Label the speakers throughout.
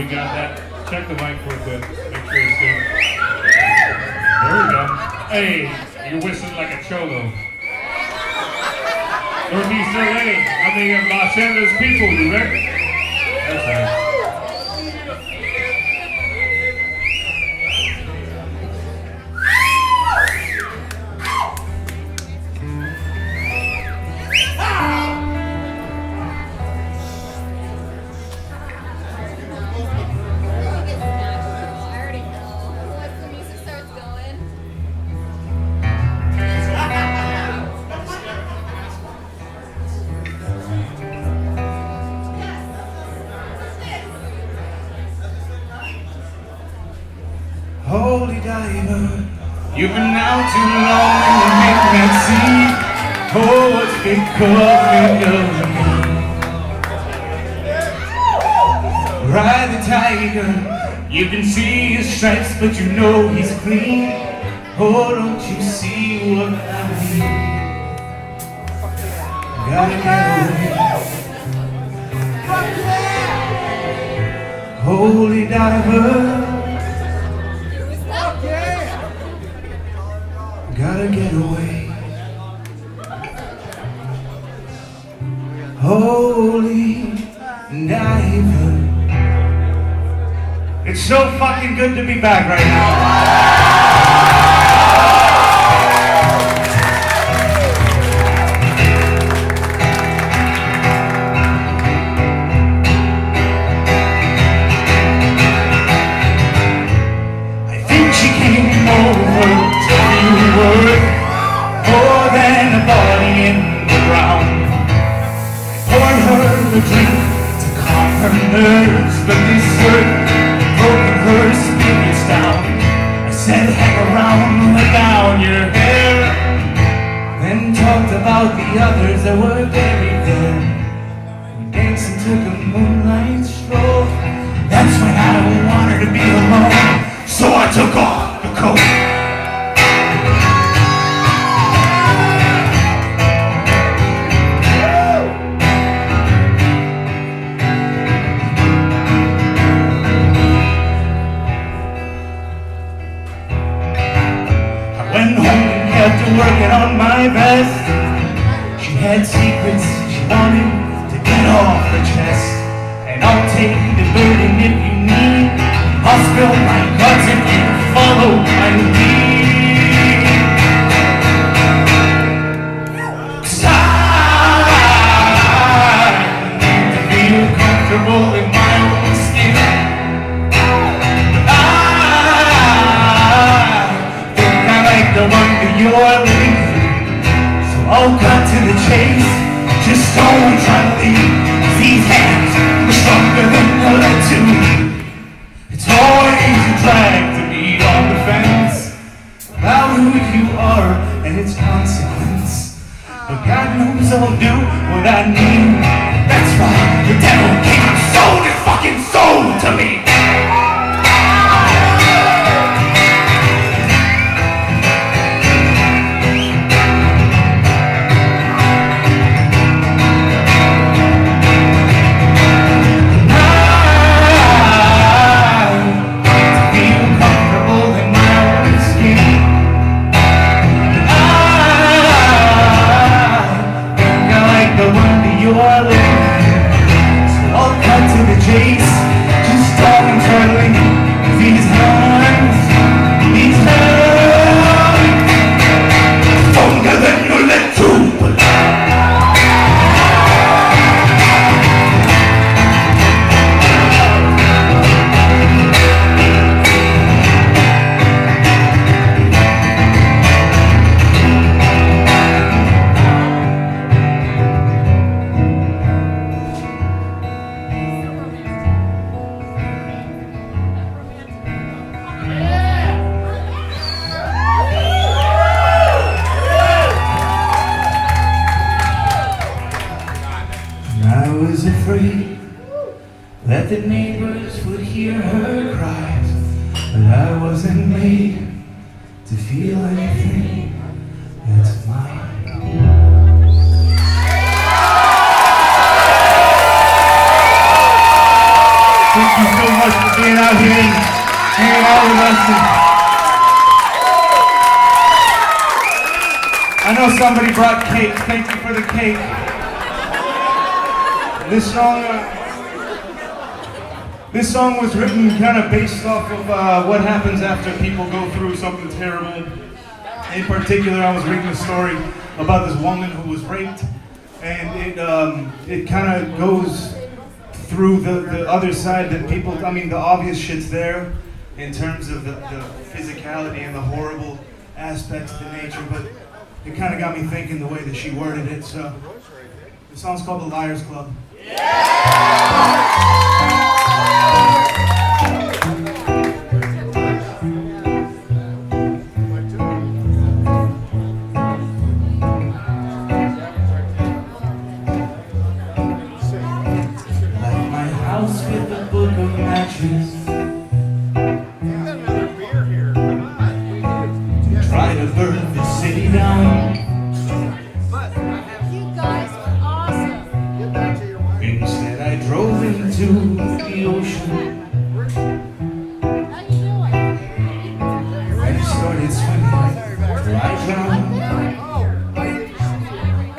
Speaker 1: we got that. Check the mic for a bit. Make sure it's good. There we go. Hey, you're whistling like a cholo. Northeast LA. I mean, Los Angeles people, you ready? That's right.
Speaker 2: Holy diver, you've been out too long and you make me see. Oh, what's becoming of me? Ride the tiger, you can see his stripes, but you know he's clean. Oh, don't you see what I mean? Gotta get away. Holy diver, gotta get away. Holy diver. It's so fucking good to be back right now. I think she came over to you worth more than a body in the ground. I poured her a drink to calm her nerves, but this hurt broke her spirits down. I said, hang around, let down your hair, then talked about the others that were buried there. We danced and took a moonlight stroll. That's when I wanted to be alone, so I took off the coat. Went home and kept working on my best. She had secrets she wanted to get off her chest, and I'll take the burden if you need. I'll spill my guts if you follow my lead. 'Cause I need to feel comfortable in my own skin. The one that you're living, so I'll cut to the chase. Just don't try to leave. These hands are stronger than the lead to. It's always a drag to be on the fence about who you are and its consequence. But God knows I'll do what I need. That's right, the devil came and sold his fucking soul to me. That the neighbors would hear her cries, but I wasn't made to feel anything that's mine. Thank you. you so much for being out here and hanging out with us. I know somebody brought cake. Thank you for the cake. This song was written kind of based off of what happens after people go through something terrible. In particular, I was reading a story about this woman who was raped, and it kind of goes through the other side that people, I mean, the obvious shit's there in terms of the physicality and the horrible aspects to nature, but it kind of got me thinking the way that she worded it. So the song's called The Liars Club. With a book of matches, try to burn the city down.
Speaker 3: You guys were awesome.
Speaker 2: Instead I drove into the ocean
Speaker 3: How you doing?
Speaker 2: and started swimming right down.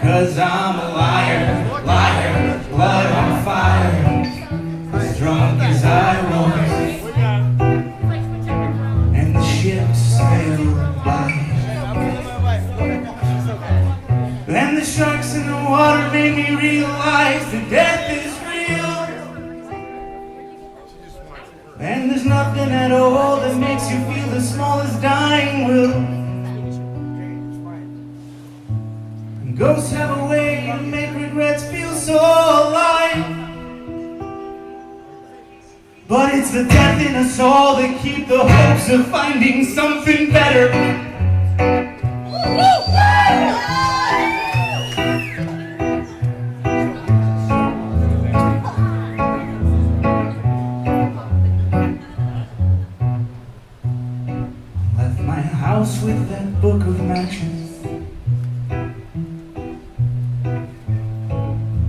Speaker 2: 'Cause I'm a liar, liar, blood on fire. Drunk as I was, and the ship sailed by. Then the sharks in the water made me realize that death is real. And there's nothing at all that makes you feel the smallest dying will. And ghosts have a way to make regrets feel so alive. But it's the death in us all that keep the hopes of finding something better. Left my house with that book of matches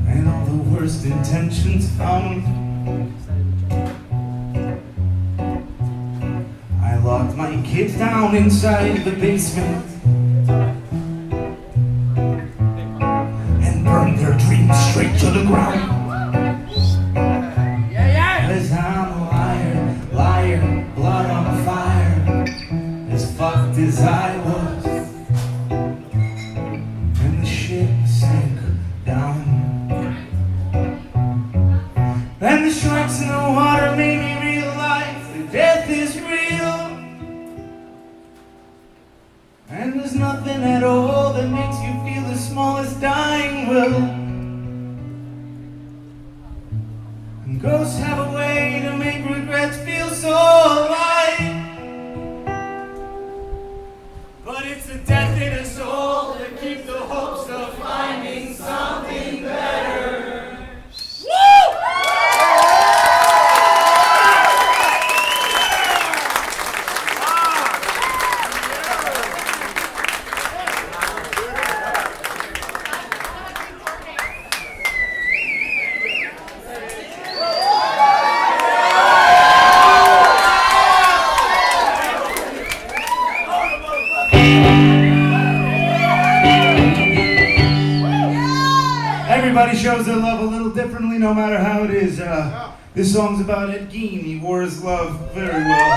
Speaker 2: and all the worst intentions found. Locked my kids down inside the basement and burned their dreams straight to the ground. 'Cause I'm a liar, liar, blood on fire, as fucked as I was. And the ship sank down. And the sharks in the water made me realize that death is real. And there's nothing at all that makes you feel the smallest dying will. And ghosts have a way to make regrets feel so alive. But it's the death in us all that keeps the hopes of finding something better. Everybody shows their love a little differently, no matter how it is. This song's about Ed Gein. He wore his love very well.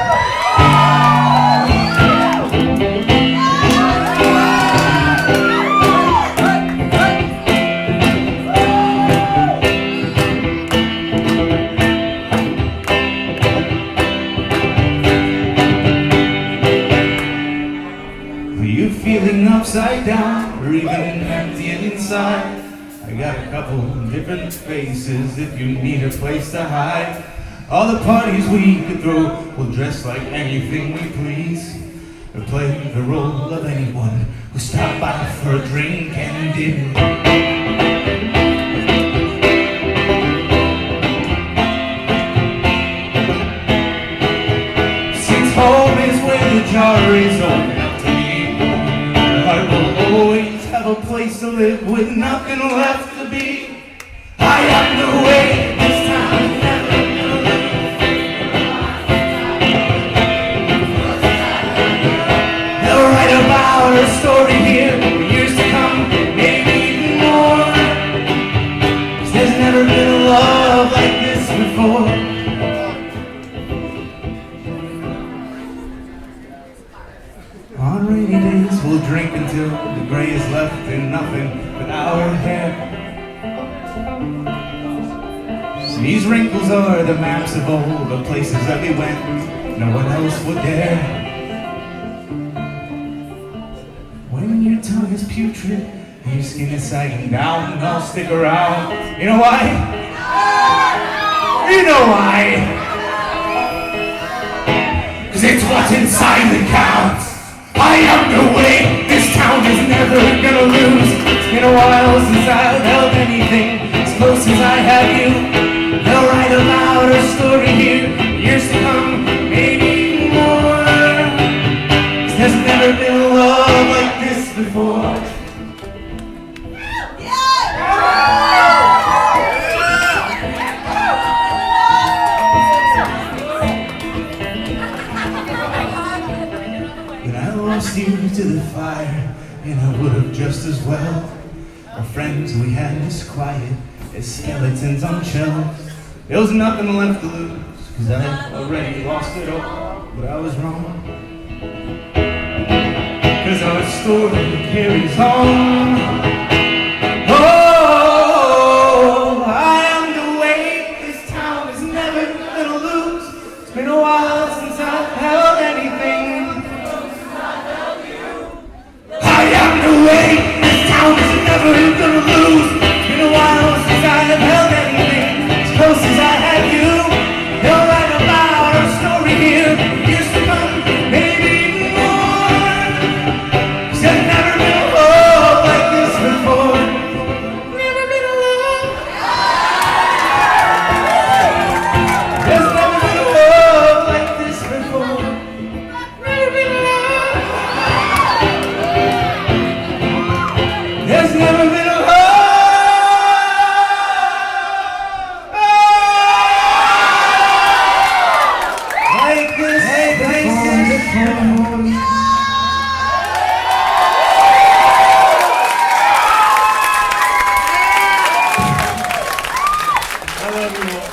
Speaker 2: Are you feeling upside down, or even empty inside? I got a couple different faces if you need a place to hide. All the parties we could throw, we'll dress like anything we please. Or play the role of anyone who stopped by for a drink and didn't. Since home is where the jar is open up to me, I will always have a place to live with nothing left to be. I am the way this time is never gonna live. These wrinkles are the maps of all the places that we went. No one else would dare. When your tongue is putrid, your skin is sagging down, and I'll stick around. You know why? You know why? 'Cause it's what's inside that counts. I am the way this town is never gonna lose. It's been a while since I've held anything as close as I have you. They'll write a louder story here, years to come, maybe more. 'Cause there's never been love like this before. Lost you to the fire, and I would have just as well. Our friends we had as quiet as skeletons on shelves. There was nothing left to lose, 'cause I already lost it all, but I was wrong. 'Cause our story carries on. Oh, I am the weight this town is never gonna lose. It's been a while since I've held anything. This town is never gonna lose. It's been a while since I have held anything as close as I had you. They'll write about our story here, years to come, maybe even more. 'Cause there's never been a love like this before. Never been a love. There's never been a love like this before. Never been a love. There's never been a love like this before. I love you all.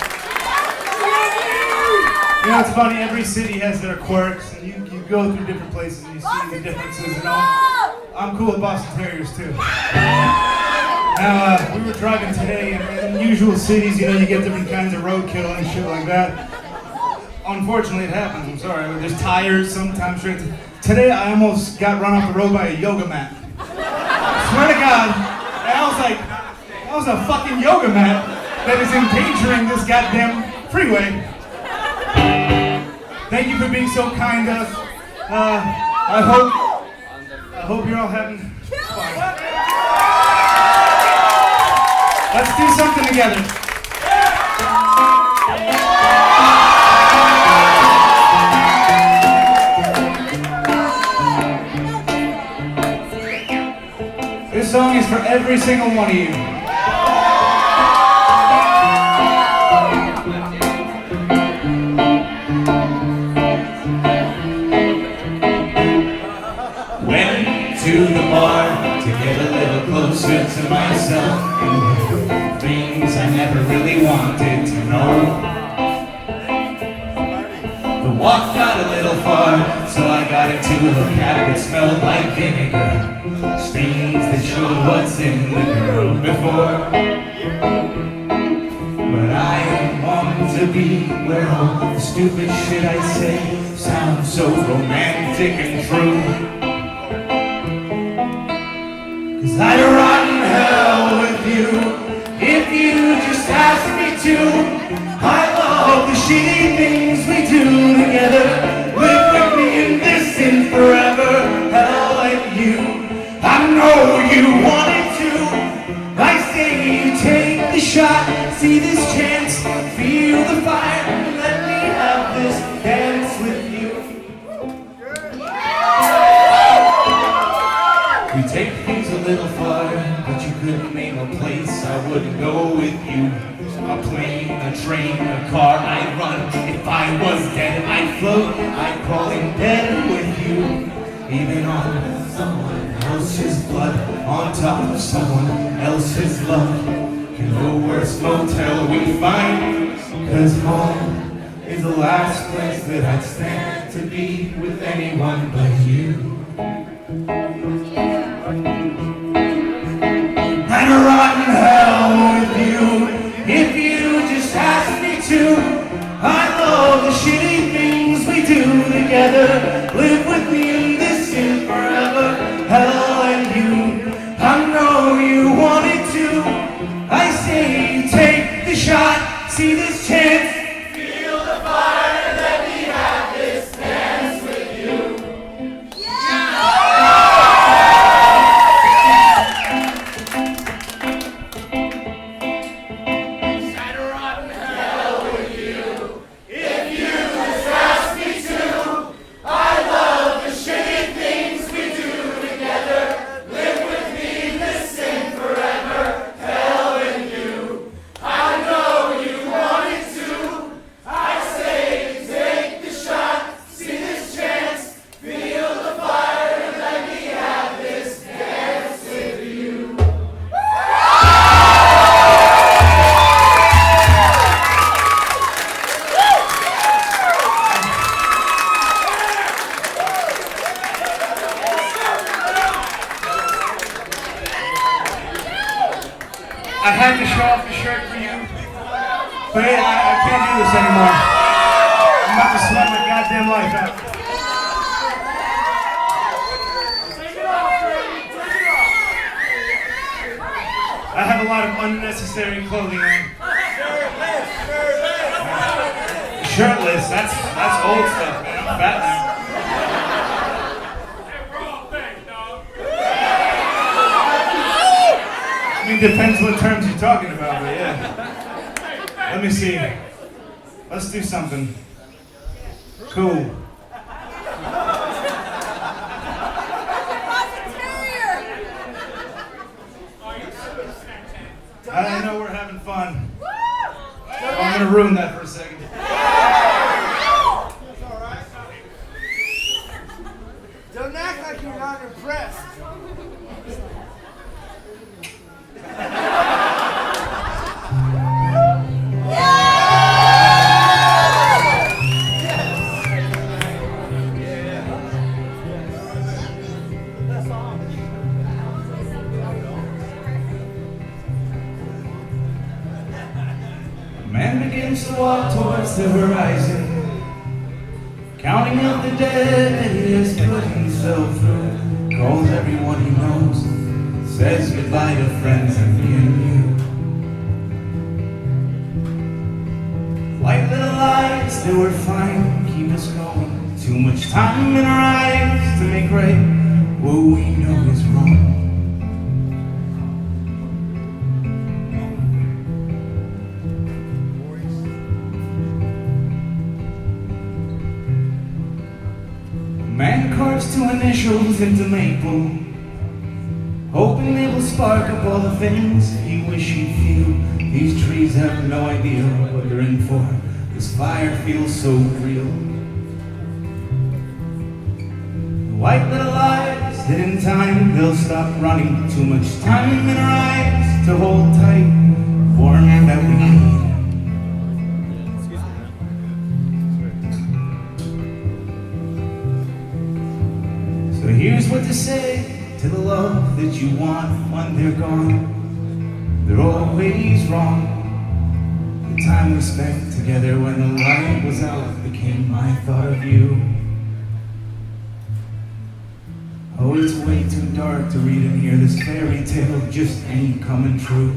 Speaker 2: You know, it's funny, every city has their quirks, and you go through different places and you see the differences and all. I'm cool with Boston Terriers too. Now, we were driving today, and in usual cities, you know, you get different kinds of roadkill and shit like that. Unfortunately, it happens. I'm sorry. There's tires, sometimes straight. Today, I almost got run off the road by a yoga mat. Swear to God. And I was like, that was a fucking yoga mat that is endangering this goddamn freeway. Thank you for being so kind to us. I hope you're all having fun. Let's do something together. This song is for every single one of you. To the bar to get a little closer to myself. Things I never really wanted to know. The walk got a little far, so I got into a cab that smelled like vinegar. Stains that showed what's in the girl before. But I want to be where all the stupid shit I say sounds so romantic and true. 'Cause I'd rot in hell with you if you just asked me to. I love the shitty things we do together. Live with me in this and forever. Hell like you, I know you wanted to. I say you take the shot, see this chance, feel the fire, and let me have this dance with you. We take things a little farther, but you couldn't name a place I wouldn't go with you. A plane, a train, a car I'd run. If I was dead, I'd float. I'd crawl in bed with you. Even on someone else's blood, on top of someone else's love. In the worst motel we find, 'cause home is the last place that I'd stand to be with anyone but you. I'd rot in hell with you if you just asked see this chance. I had to show off the shirt for you, but I can't do this anymore. I'm about to sweat my goddamn life out. I have a lot of unnecessary clothing on. Shirtless, that's old stuff, man. I'm fat now. I mean, depends what terms you're talking about, but yeah. Let me see. Let's do something. Cool. I know we're having fun. So I'm gonna ruin that for a second.
Speaker 4: Don't act like you're not impressed.
Speaker 2: Man begins to walk towards the horizon, counting up the dead that he has put himself through. Calls everyone he knows, says goodbye to friends and me and you. Like little lights that were fine, keep us going. Too much time in our eyes to make right what we know is wrong. Man carves two initials into maple, hoping they will spark up all the things he wish he'd feel. These trees have no idea what they're in for. This fire feels so real. The white little lies that in time they'll stop running. Too much time in our eyes to hold tight, warm that we need. So here's what to say to the love that you want when they're gone. They're always wrong. The time we spent together when the light was out became my thought of you. Oh, it's way too dark to read and hear. This fairy tale just ain't coming true.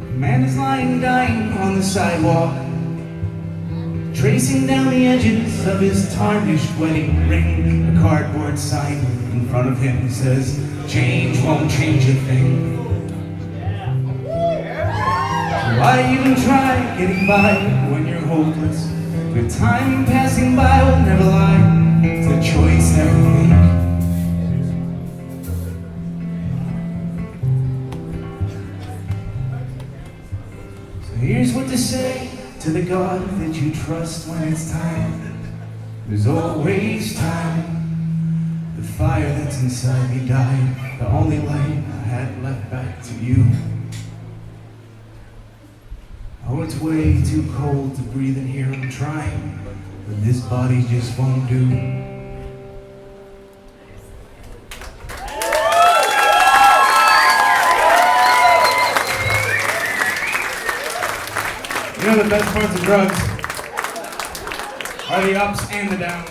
Speaker 2: A man is lying dying on the sidewalk, tracing down the edges of his tarnished wedding ring. A cardboard sign in front of him says, change won't change a thing. So why even try getting by when you're hopeless? With time passing by will never lie. It's a choice that we make. So here's what to say to the God that you trust when it's time. There's always time. The fire that's inside me died. The only light I had left back to you. Oh, it's way too cold to breathe in here. I'm trying, but this body just won't do. You know the best parts of drugs are the ups and the downs.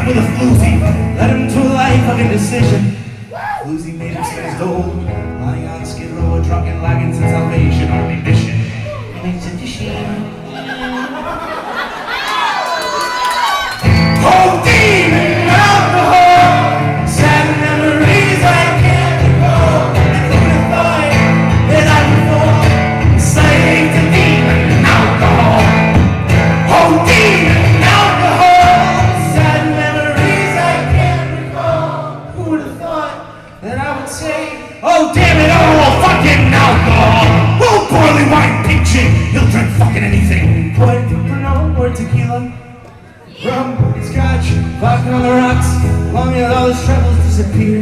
Speaker 2: with a floozy, led him to a life of indecision. Floozy made him spend old, lying on Skid Row, drunk and lagging since Salvation Army mission. It's a shame. Oh, demon alcohol, sad memories I can't recall. And who'd have thought that I would fall slave to demon alcohol? Oh, demon alcohol, sad memories I can't recall. Who would have thought that I would say, oh, damn it all, fucking alcohol. Oh, barley wine, pink chick, he'll drink fucking anything. Boy, Pernod or tequila, rum, scotch, vodka on the rocks, long as all his troubles disappear.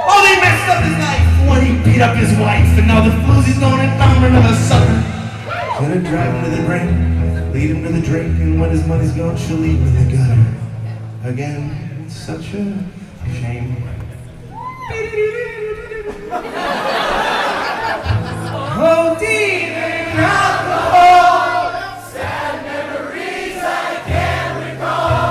Speaker 2: Oh, they messed up his life when he beat up his wife, and now the floozy's going and found another sucker. Gonna drive him to the brink, lead him to the drink, and when his money's gone, she'll leave him in the gutter. Again, it's such a shame. Oh, demon alcohol, sad memories I can't recall.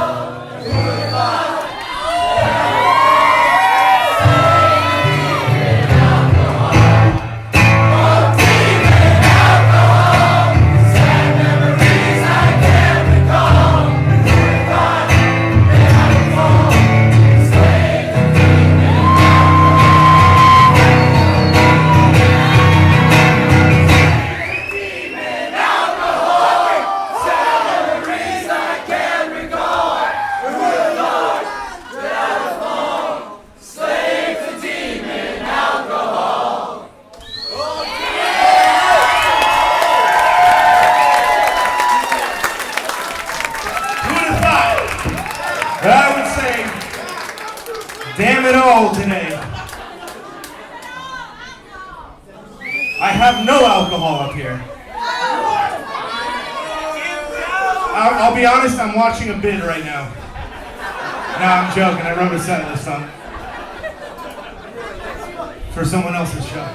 Speaker 2: I would say, damn it all today. I have no alcohol up here. I'll be honest, I'm watching a bid right now. No, I'm joking, I wrote a set list on for someone else's show.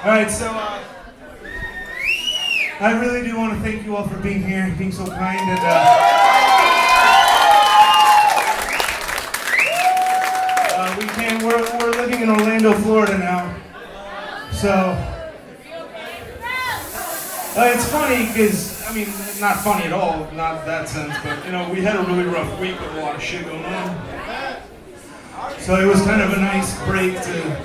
Speaker 2: All right, so I really do want to thank you all for being here, being so kind, and we're living in Orlando, Florida now, so it's funny because I mean, not funny at all, not that sense, but you know, we had a really rough week with a lot of shit going on, so it was kind of a nice break to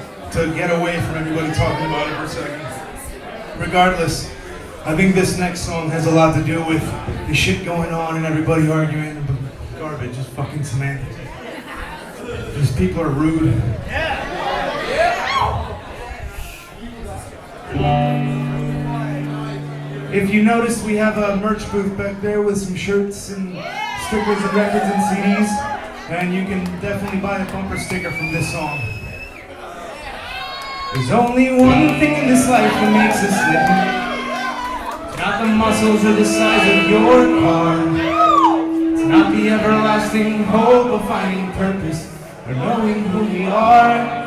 Speaker 2: get away from everybody talking about it for a second. Regardless, I think this next song has a lot to do with the shit going on and everybody arguing about garbage, just fucking semantics. Just people are rude. If you notice, we have a merch booth back there with some shirts and stickers and records and CDs, and you can definitely buy a bumper sticker from this song. There's only one thing in this life that makes us live. It's not the muscles or the size of your car. It's not the everlasting hope of finding purpose or knowing who we are.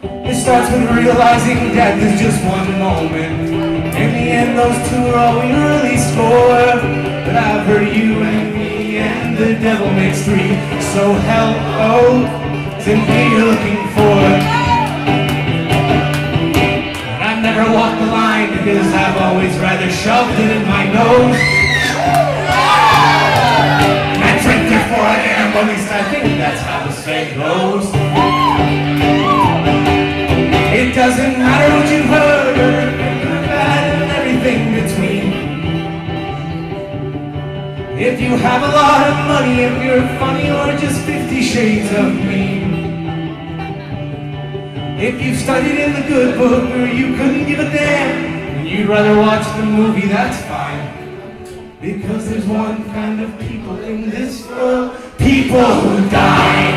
Speaker 2: It starts with realizing death is just one moment. In the end, those two are all we really score. But I've heard you and me and the devil makes three. So hell, oh, to me you're looking for. Never walk the line because I've always rather shoved it in my nose. And I drink before I am, at least I think that's how the saying goes. It doesn't matter what you've heard or good or bad and everything between. If you have a lot of money, if you're funny or just 50 shades of me. If you've studied in the good book or you couldn't give a damn and you'd rather watch the movie, that's fine. Because there's one kind of people in this world, people who die.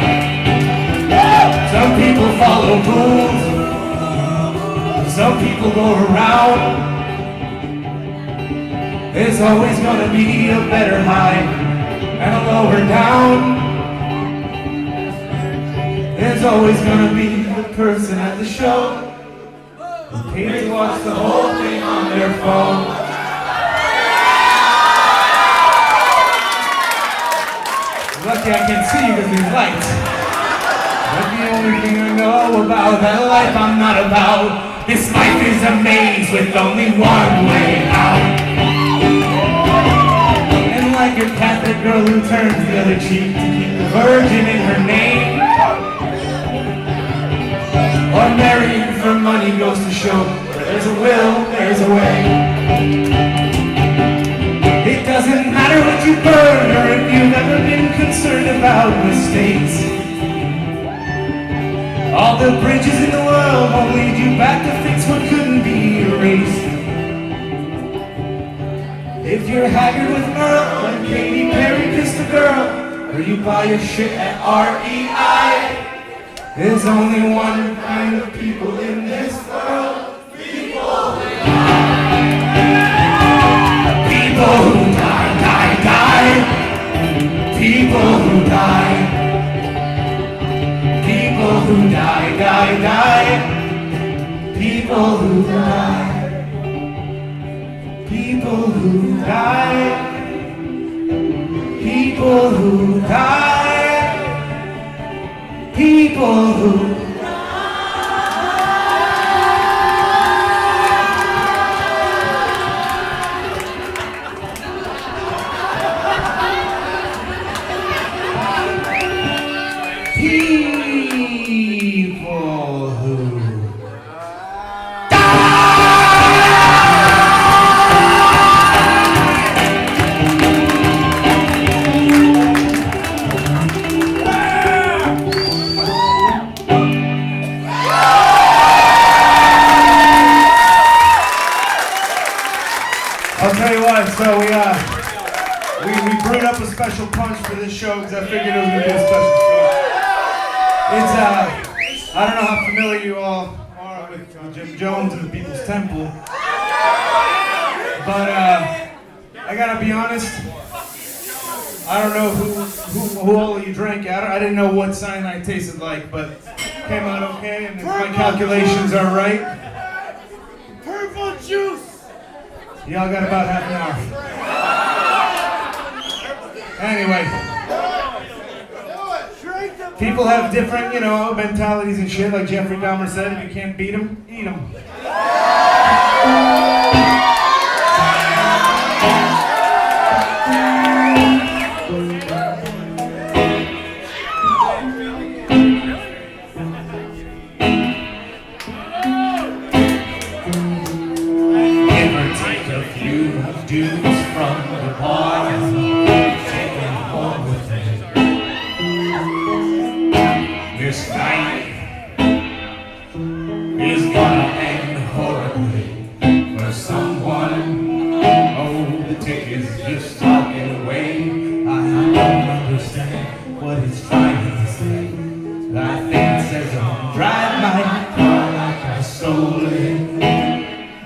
Speaker 2: Some people follow rules, some people go around. There's always gonna be a better high and a lower down. always gonna be the person at the show who paid to watch the whole thing on their phone. Lucky I can't see you because there's lights. But the only thing I know about that life I'm not about. This life is a maze with only one way out. And like a Catholic girl who turns the other cheek to keep the virgin in her name, or marrying for money goes to show where there's a will, there's a way. It doesn't matter what you burn or if you've ever been concerned about mistakes. All the bridges in the world will lead you back to fix what couldn't be erased. If you're haggard with Merle and Katy Perry kissed a girl, or you buy your shit at REI, there's only one kind of people in this world. People who die. People who die, die, die. People who die. People who die, die, die. People who die. People who die. People who die. People who we brewed up a special punch for this show because I figured it was going to be a special show. It's, I don't know how familiar you all are with Jim Jones and the People's Temple, but I gotta be honest, I don't know who all of you drank. I didn't know what cyanide tasted like, but came out okay, and if my calculations are right,
Speaker 4: Purple juice!
Speaker 2: y'all got about half an hour. Anyway, people have different, mentalities and shit. Like Jeffrey Dahmer said, if you can't beat them, eat them. Give or take a few dudes from the bar. This night is gonna end horribly for someone. Oh, the tick is just talking away. I don't understand what he's trying to say. I think it says I'll drive my car like I stole it,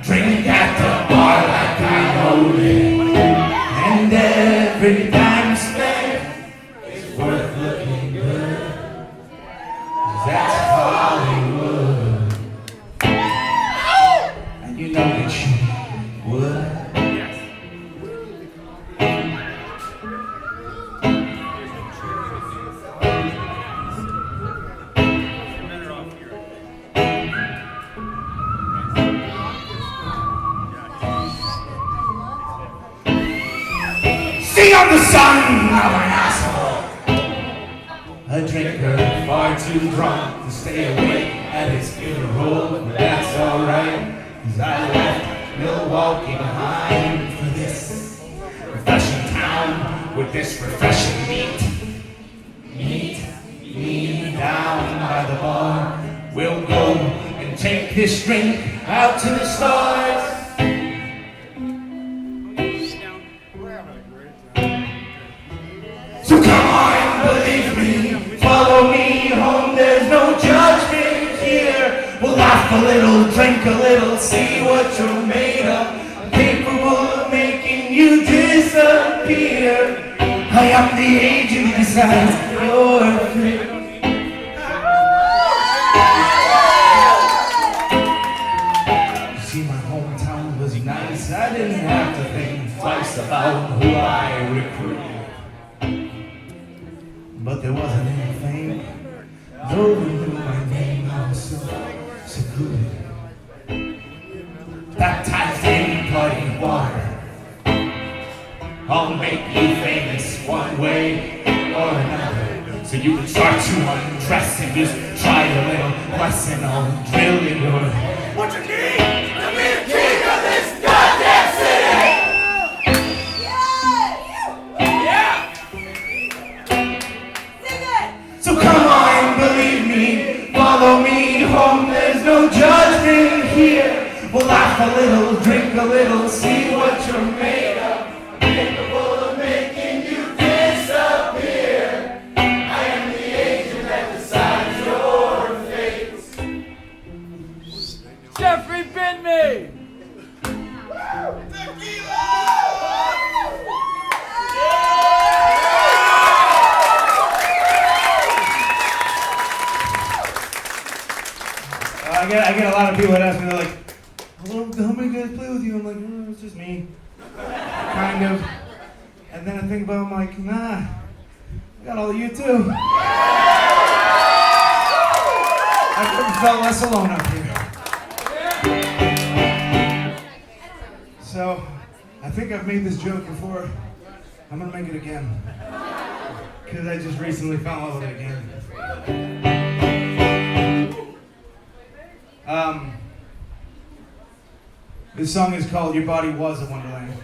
Speaker 2: drink at the bar like I own it, and every dime spent is worth looking good. That's Hollywood. And you know that you would. See, I'm the son of an asshole, a drinker, far too drunk to stay awake at his funeral, but that's alright, cause I left Milwaukee behind for this refreshing town with this refreshing meat. Meet me down by the bar, we'll go and take this drink out to the stars. So come on, believe me, follow me home, there's no judgment here. We'll laugh a little, drink a little, see what you're made of. I'm capable of making you disappear. I am the agent who decides you're free. out who I recruited. But there wasn't anything. Though they knew my name, I was so secluded. Baptized in bloody water. I'll make you famous one way or another. So you can start to undress and just try a little lesson. I'll drill in your...
Speaker 4: What you need to be the king of this goddamn city! Yeah!
Speaker 3: Sing it!
Speaker 2: So come on, believe me, follow me home. There's no judgment here. We'll laugh a little, drink a little, see what you're made of.
Speaker 4: Capable of making you disappear. I am the agent that decides your fate. Jeffrey Benme!
Speaker 2: I get a lot of people that ask me, they're like, how many guys play with you? I'm like, oh, it's just me. Kind of. And then I think about it, I'm like, nah, I got all of you too. I've never felt less alone up here. So, I think I've made this joke before. I'm gonna make it again. Because I just recently fell in love with it again. This song is called Your Body Was a Wonderland.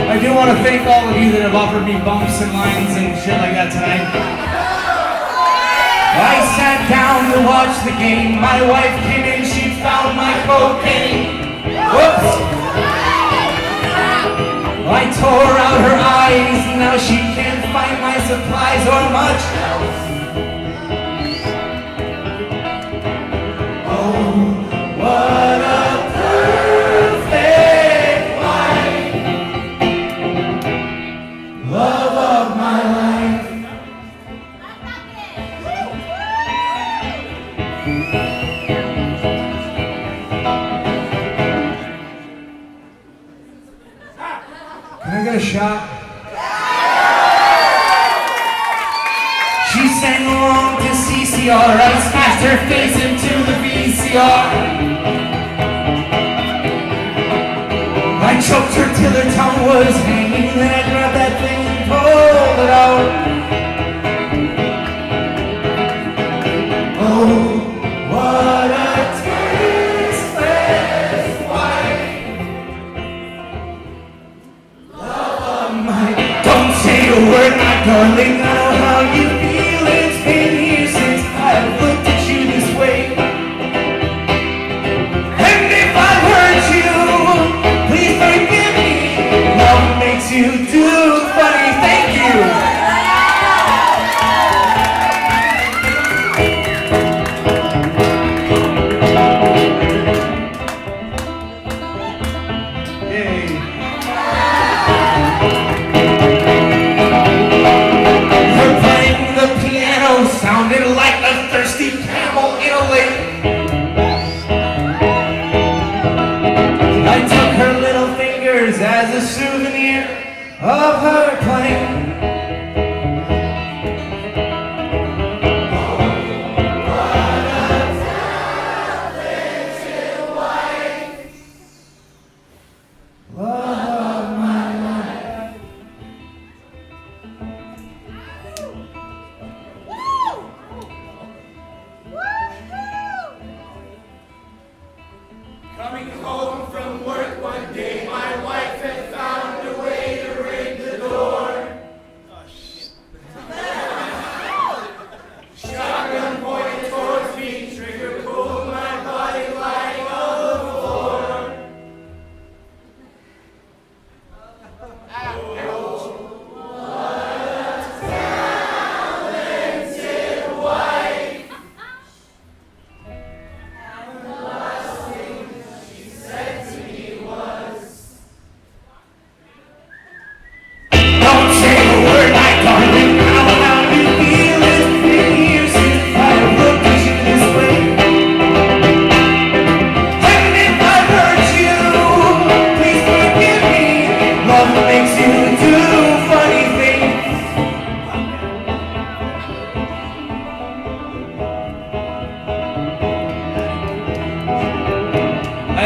Speaker 2: I do want to thank all of you that have offered me bumps and lines and shit like that tonight. I sat down to watch the game. My wife came in, she found my cocaine. Whoops! I tore out her eyes, now she can't find my supplies or much else. Oh, what a perfect wife, love of my life. Can I get a shot? She sang along to CCR. I smashed her face into the VCR. I choked her till her tongue was hanging. Then I grabbed that thing and pulled it out. Oh, what a tasteless wife. Don't say a word, my darling. I know how you feel. It's been years since I've looked at you this way. And if I've hurt you, please forgive me. Love makes you do funny. Thank you. Yay. Her playing the piano sounded like a thirsty camel in a lake. I took her little fingers as a souvenir of her playing. Love of my life.
Speaker 4: Coming home from work one day, my wife had found a way to ring the door. Shotgun pointed towards me, trigger pulled my body lying on the floor.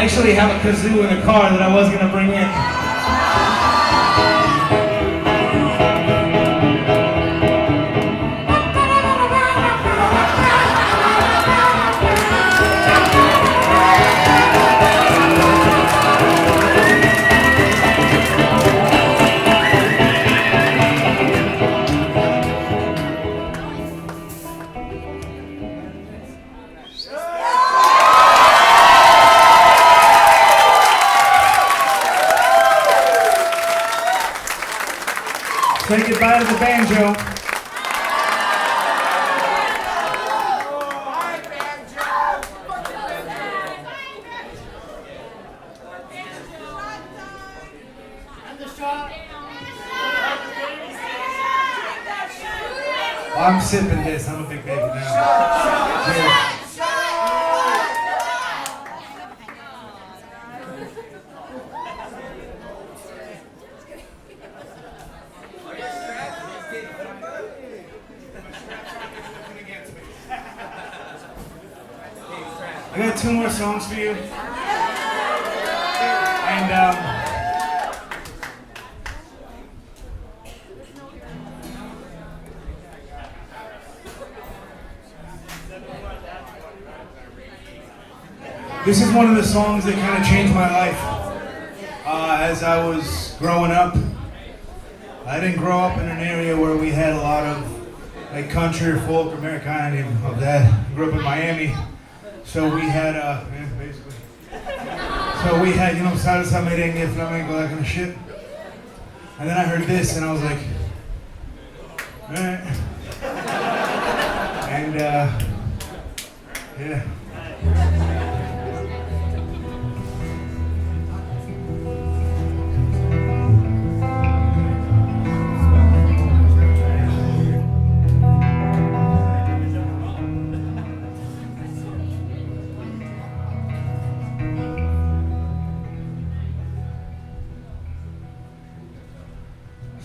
Speaker 2: I actually have a kazoo in the car that I was gonna bring in. Say goodbye to the banjo. I'm sipping this. I'm a big baby now. Cheers. I got 2 more songs for you. And this is one of the songs that kind of changed my life. As I was growing up, I didn't grow up in an area where we had a lot of like country or folk or Americana, any of that. I grew up in Miami. So we had, basically. So we had, you know, salsa, merengue, flamenco, that kind of shit. And then I heard this and I was like, alright. And, yeah.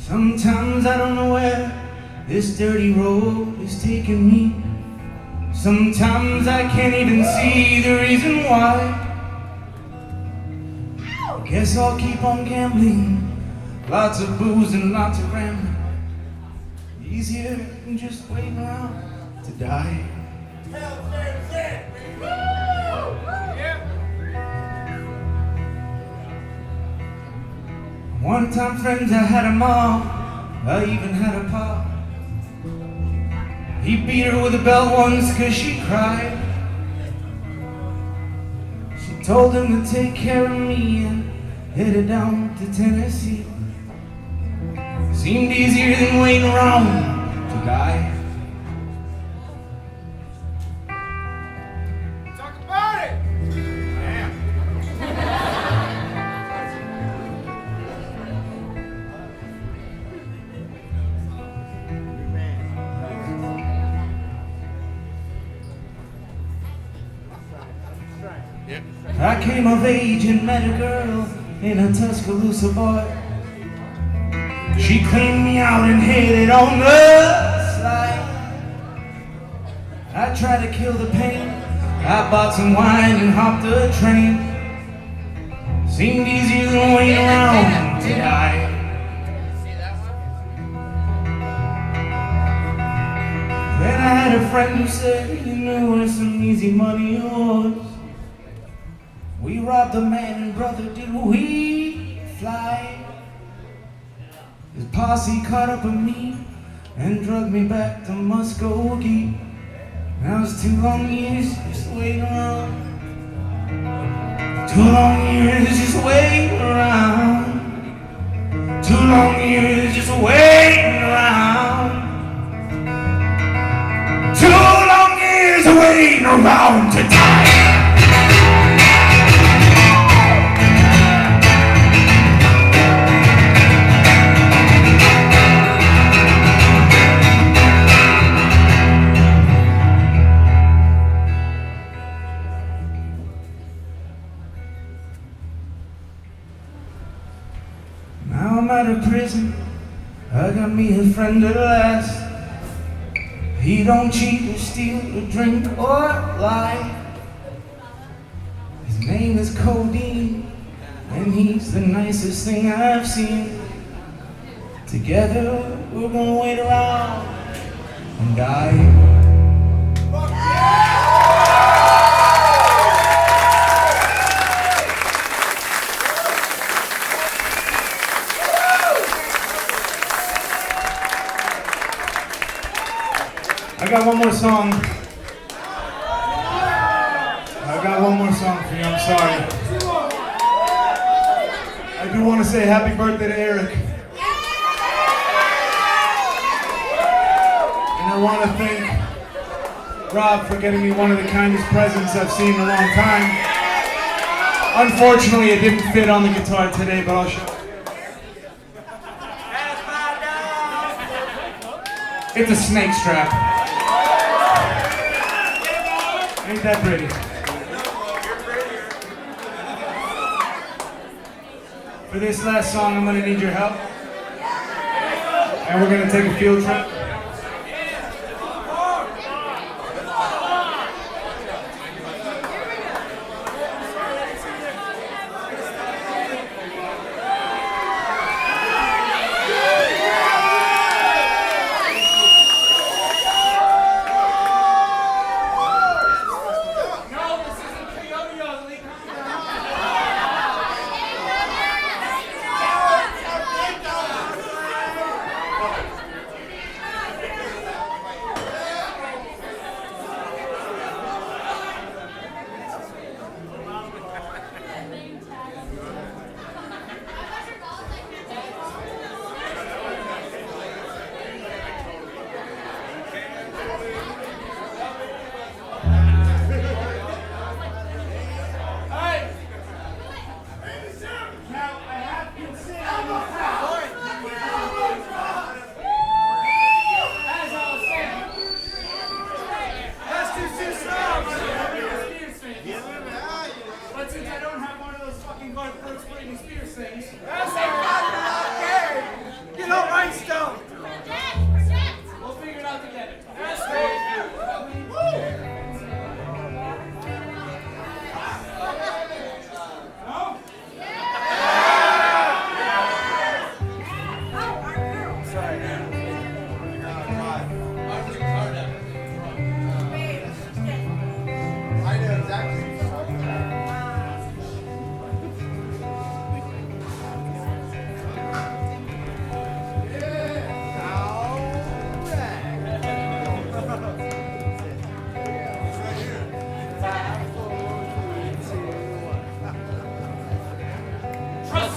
Speaker 2: Sometimes I don't know where this dirty road is taking me. Sometimes I can't even see the reason why. Guess I'll keep on gambling. Lots of booze and lots of rambling. Easier than just waiting around to die. One time friends, I had a mom, I even had a pa. He beat her with a belt once cause she cried. She told him to take care of me and headed down to Tennessee. Seemed easier than waiting around to die.
Speaker 4: Talk about it!
Speaker 2: I came of age and met a girl in a Tuscaloosa bar. She cleaned me out and headed on the slide. I tried to kill the pain. I bought some wine and hopped a train. Seemed easier than waiting around to die. Then I had a friend who said, you know where some easy money was. We robbed a man and brother, did we fly? His posse caught up with me and drugged me back to Muskogee. Now it's 2 long years just waiting around. 2 long years just waiting around. 2 long years just waiting around. 2 long years waiting around to die. Now I'm out of prison, I got me a friend at last. He don't cheat or steal or drink or lie. His name is Cody. and he's the nicest thing I've seen. Together we're gonna wait around and die. I got one more song. I got one more song for you, I'm sorry. I do want to say happy birthday to Eric. And I want to thank Rob for getting me one of the kindest presents I've seen in a long time. Unfortunately, it didn't fit on the guitar today, but I'll show you. It's a snake strap. Ain't that pretty? For this last song, I'm gonna need your help. And we're gonna take a field trip.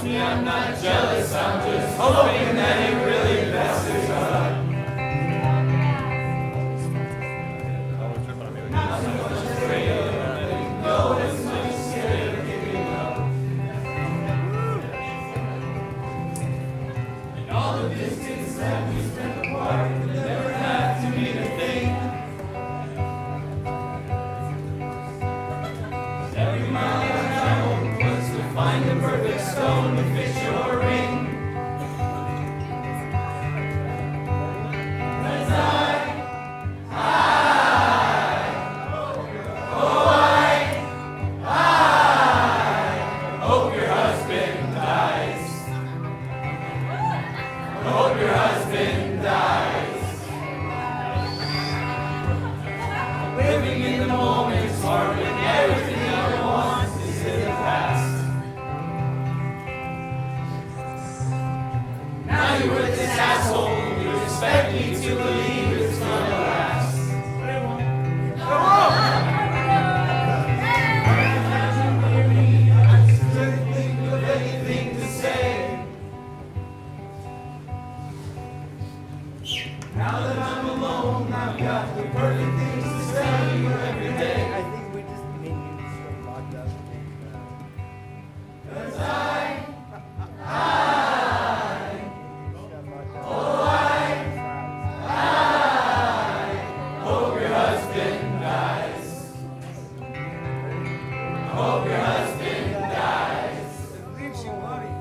Speaker 4: I'm not jealous, I'm just hoping that it really messes up. Not so much afraid of letting go as much scared of giving up. And all the distance that we spent apart never had to mean a thing. Every mile I traveled was to find the perfect stone to fit your ring. 'Cause I hope your husband dies. I hope your husband dies. Living in the moment's hard when everything I want is in the past. Now you're with this asshole, you expect me to believe it's gonna last. Come on! I just couldn't think of anything to say. Now that I'm alone, I've got the perfect things to tell you every day.
Speaker 5: I think we just need some podcast.
Speaker 4: 'Cause hope your husband dies. I hope your husband dies.
Speaker 5: Leaves you money.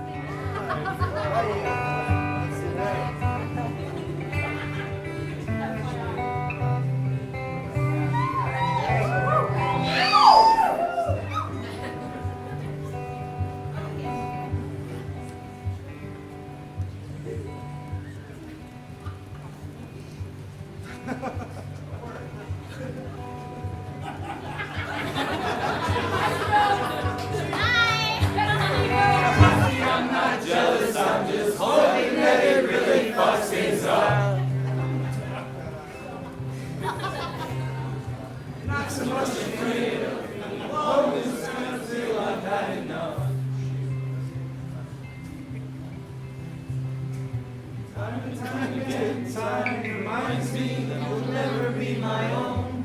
Speaker 4: Time reminds me that you'll never be my own.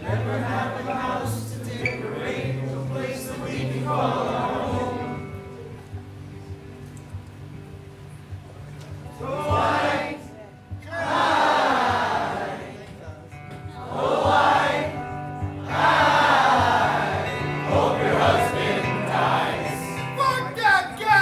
Speaker 4: Never have a house to decorate, a place that we can call our home. So I cry. Oh, I hope your husband dies. Fuck that guy!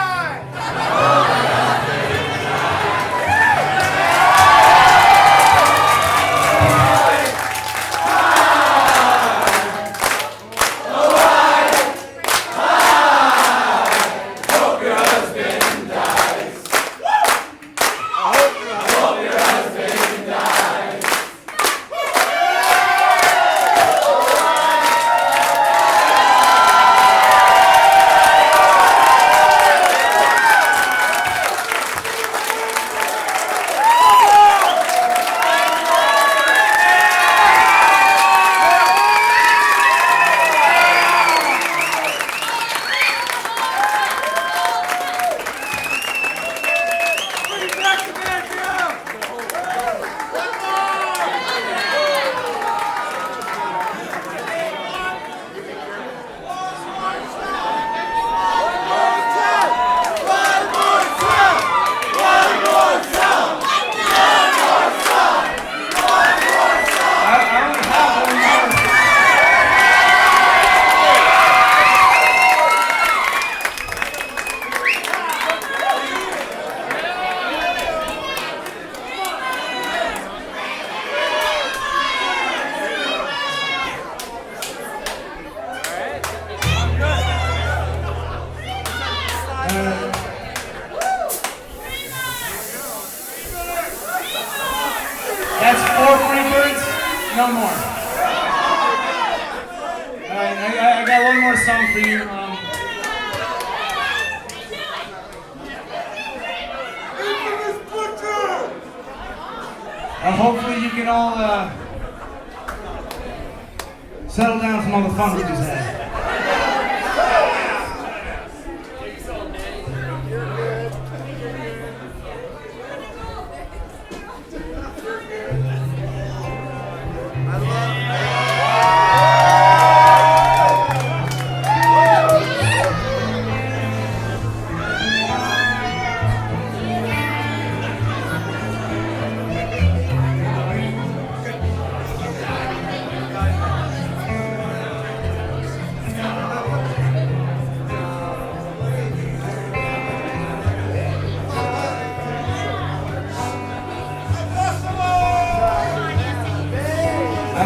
Speaker 2: That's 4 free birds, no more. Alright, I got one more song for you. Hopefully you can all settle down from all the fun we just had.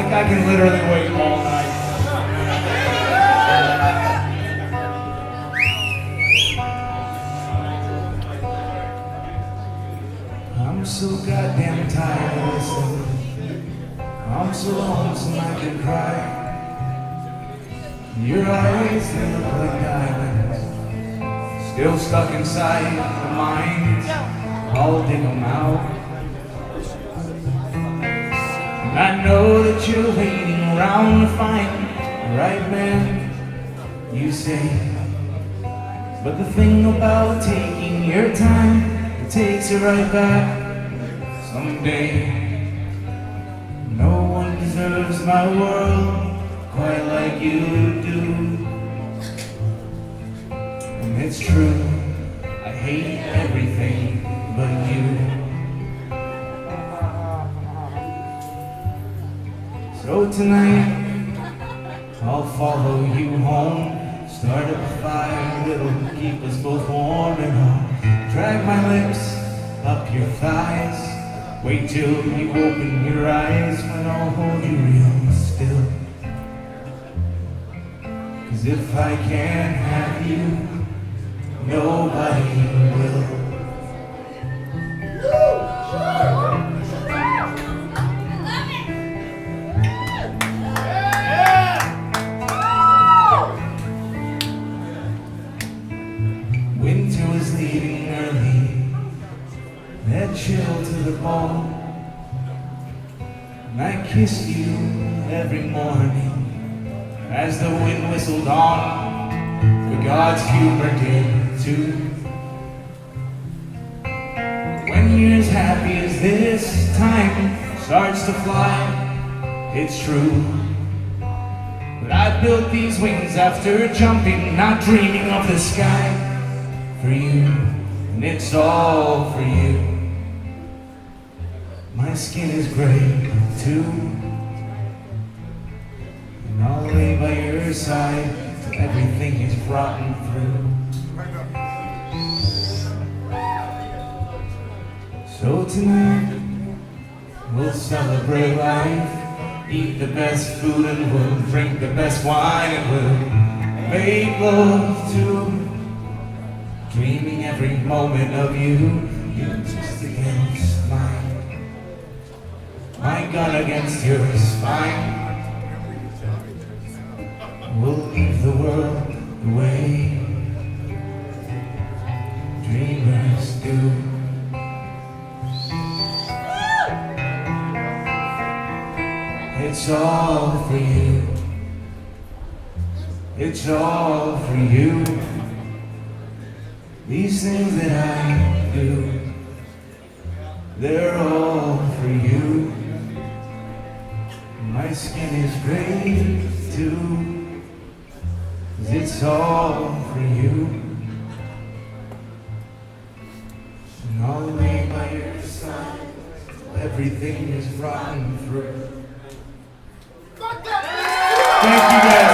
Speaker 2: I can literally wait all night. I'm so goddamn tired of this. I'm so lonesome I can cry. Your eyes, they look like diamonds, still stuck inside the mind. I'll dig them out. I know that you're waiting around to find the right man, you say. But the thing about taking your time, it takes you right back someday. No one deserves my world quite like you do. And it's true, I hate everything but you. So tonight, I'll follow you home. Start up a fire, it'll keep us both warm. And I'll drag my lips up your thighs. Wait till you open your eyes when I'll hold you real still. 'Cause if I can't have you, nobody will. Winter was leaving early, that chill to the bone. And I kissed you every morning as the wind whistled on. But God's humor did too. when you're as happy as this, time starts to fly. It's true. But I built these wings after jumping, not dreaming of the sky. For you, and it's all for you. My skin is gray too, and I'll lay by your side till everything is rotten through. So tonight, we'll celebrate life, eat the best food and we'll drink the best wine and we'll make love too, dreaming every moment of you, you just against mine. My gun against your spine. We'll leave the world the way dreamers do. It's all for you. It's all for you. These things that I do, they're all for you. My skin is gray too, 'cause it's all for you. And I'll lay by your side till everything is rotten through. Thank you guys.